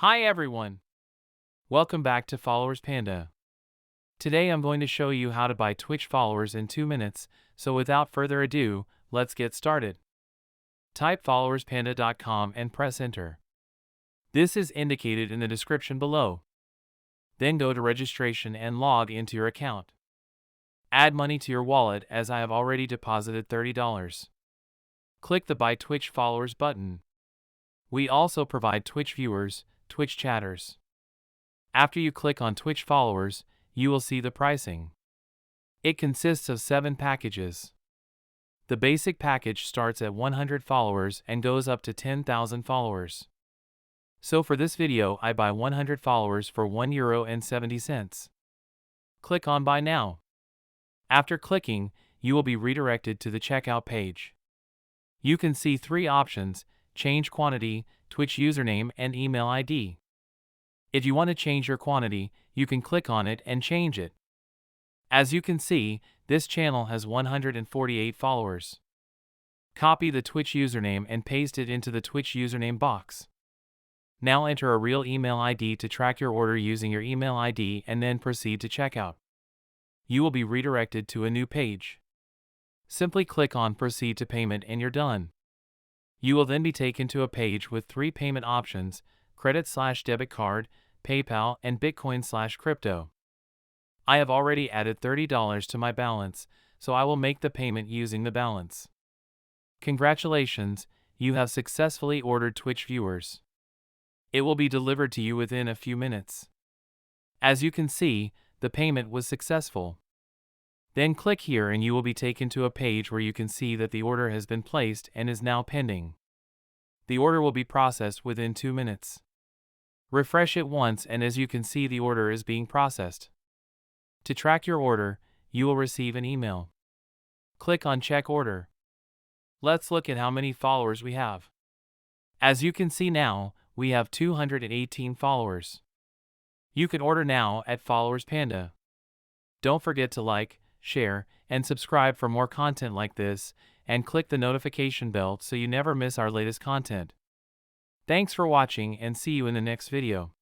Hi everyone! Welcome back to Followers Panda. Today I'm going to show you how to buy Twitch followers in 2 minutes, so without further ado, let's get started. Type followerspanda.com and press enter. This is indicated in the description below. Then go to registration and log into your account. Add money to your wallet as I have already deposited $30. Click the Buy Twitch Followers button. We also provide Twitch viewers, Twitch chatters. After you click on Twitch followers, you will see the pricing. It consists of 7 packages. The basic package starts at 100 followers and goes up to 10,000 followers. So for this video I buy 100 followers for €1.70. Click on Buy Now. After clicking, you will be redirected to the checkout page. You can see 3 options: change quantity, Twitch username, and email ID. If you want to change your quantity, you can click on it and change it. As you can see, this channel has 148 followers. Copy the Twitch username and paste it into the Twitch username box. Now enter a real email ID to track your order using your email ID and then proceed to checkout. You will be redirected to a new page. Simply click on Proceed to Payment and you're done. You will then be taken to a page with 3 payment options: credit/debit card, PayPal, and Bitcoin/crypto. I have already added $30 to my balance, so I will make the payment using the balance. Congratulations, you have successfully ordered Twitch viewers. It will be delivered to you within a few minutes. As you can see, the payment was successful. Then click here and you will be taken to a page where you can see that the order has been placed and is now pending. The order will be processed within 2 minutes. Refresh it once and as you can see the order is being processed. To track your order, you will receive an email. Click on Check Order. Let's look at how many followers we have. As you can see now, we have 218 followers. You can order now at Followers Panda. Don't forget to like, share, and subscribe for more content like this, and click the notification bell so you never miss our latest content. Thanks for watching and see you in the next video.